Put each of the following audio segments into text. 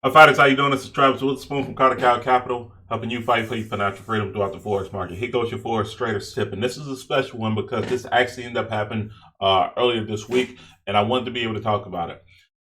Hi, fighters. How you doing? This is Travis Witherspoon from Carter Cow Capital, helping you fight for your financial freedom throughout the Forex market. Here goes your Forex Traders Tip, and this is a special one because this actually ended up happening earlier this week, and I wanted to be able to talk about it.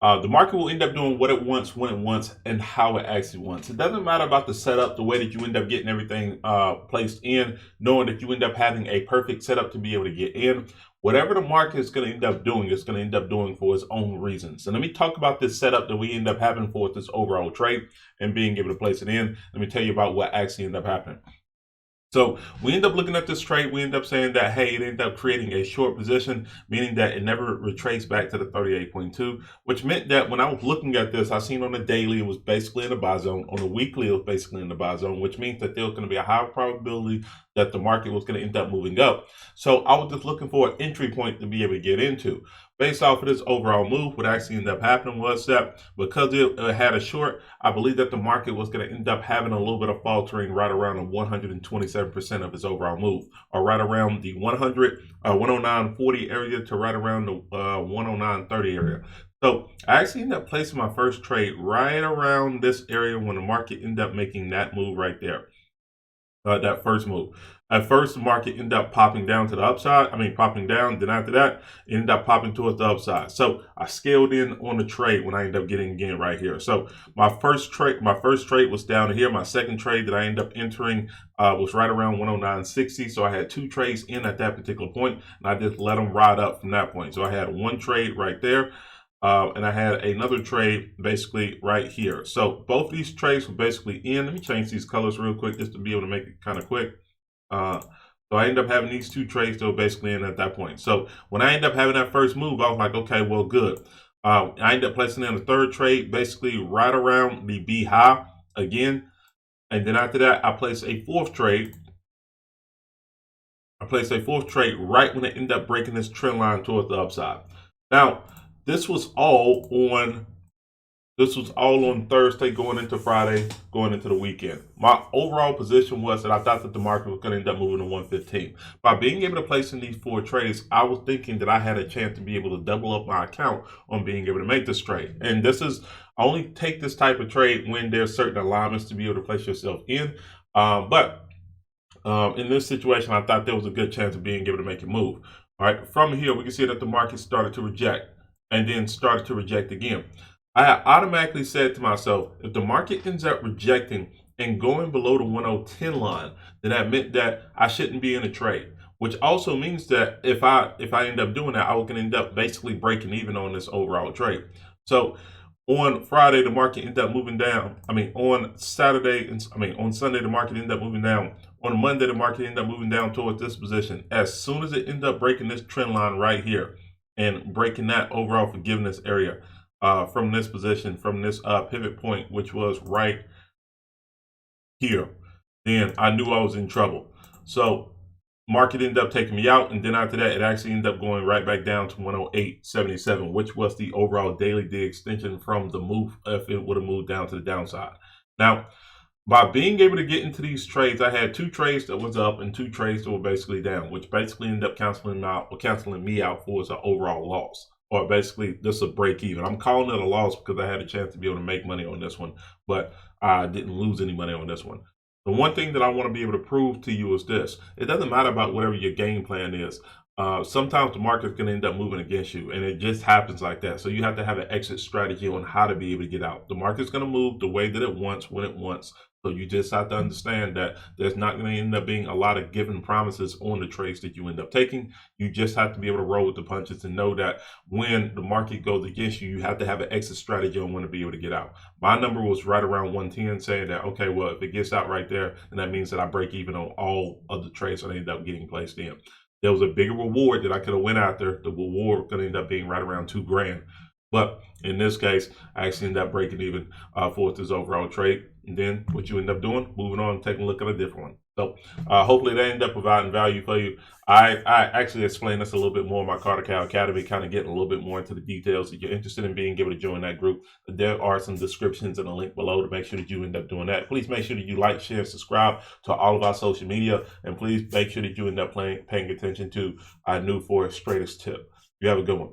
The market will end up doing what it wants, when it wants, and how it actually wants. It doesn't matter about the setup, the way that you end up getting everything placed in, knowing that you end up having a perfect setup to be able to get in. Whatever the market is going to end up doing, it's going to end up doing for its own reasons. So let me talk about this setup that we end up having for this overall trade and being able to place it in. Let me tell you about what actually ended up happening. So we end up looking at this trade. We end up saying that, hey, it ended up creating a short position, meaning that it never retraced back to the 38.2, which meant that when I was looking at this, I seen on the daily, it was basically in the buy zone. On the weekly, it was basically in the buy zone, which means that there's going to be a high probability that the market was going to end up moving up. So I was just looking for an entry point to be able to get into. Based off of this overall move, what actually ended up happening was that because it had a short, I believe that the market was going to end up having a little bit of faltering right around the 127% of its overall move, or right around the 109.40 area to right around the 109.30 area. So I actually ended up placing my first trade right around this area when the market ended up making that move right there. That first move. At first, the market ended up popping down to the upside. Popping down. Then after that, it ended up popping towards the upside. So I scaled in on the trade when I ended up getting again right here. So my first trade was down here. My second trade that I ended up entering was right around 109.60. So I had two trades in at that particular point, and I just let them ride up from that point. So I had one trade right there. And I had another trade basically right here. So both these trades were basically in. Let me change these colors real quick just to be able to make it kind of quick. So I ended up having these two trades that were basically in at that point. So when I ended up having that first move, I was like, okay, well, good. I ended up placing in a third trade, basically right around the B high again. And then after that, I placed a fourth trade. Right when it ended up breaking this trend line towards the upside. Now, this was all on Thursday, going into Friday, going into the weekend. My overall position was that I thought that the market was going to end up moving to 115. By being able to place in these four trades, I was thinking that I had a chance to be able to double up my account on being able to make this trade. And I only take this type of trade when there's certain alignments to be able to place yourself in. But in this situation, I thought there was a good chance of being able to make it move. All right, from here, we can see that the market started to reject and then started to reject again. I automatically said to myself, if the market ends up rejecting and going below the 1010 line, then that meant that I shouldn't be in a trade, which also means that if I end up doing that, I can end up basically breaking even on this overall trade. So on Friday, the market ended up moving down. On Sunday, the market ended up moving down. On Monday, the market ended up moving down towards this position. As soon as it ended up breaking this trend line right here and breaking that overall forgiveness area from this position, from this pivot point, which was right here, then I knew I was in trouble. So market ended up taking me out, and then after that, it actually ended up going right back down to 108.77, which was the overall daily day extension from the move if it would have moved down to the downside. Now, by being able to get into these trades, I had two trades that was up and two trades that were basically down, which basically ended up canceling me out for an overall loss. Or basically, this is a break even. I'm calling it a loss because I had a chance to be able to make money on this one, but I didn't lose any money on this one. The one thing that I want to be able to prove to you is this. It doesn't matter about whatever your game plan is. Sometimes the market's going to end up moving against you, and it just happens like that. So you have to have an exit strategy on how to be able to get out. The market's going to move the way that it wants, when it wants. So you just have to understand that there's not going to end up being a lot of given promises on the trades that you end up taking. You just have to be able to roll with the punches and know that when the market goes against you, you have to have an exit strategy on when to be able to get out. My number was right around 110, saying that, okay, well, if it gets out right there, then that means that I break even on all of the trades that I end up getting placed in. There was a bigger reward that I could have went after. The reward going to end up being right around $2,000. But in this case, I actually ended up breaking even for this overall trade. And then what you end up doing, moving on, taking a look at a different one. So hopefully they end up providing value for you. I actually explained this a little bit more in my Carter Cow Academy, kind of getting a little bit more into the details. If you're interested in being able to join that group, there are some descriptions and a link below to make sure that you end up doing that. Please make sure that you like, share, subscribe to all of our social media. And please make sure that you end up paying attention to our new Forex Traders Tip. You have a good one.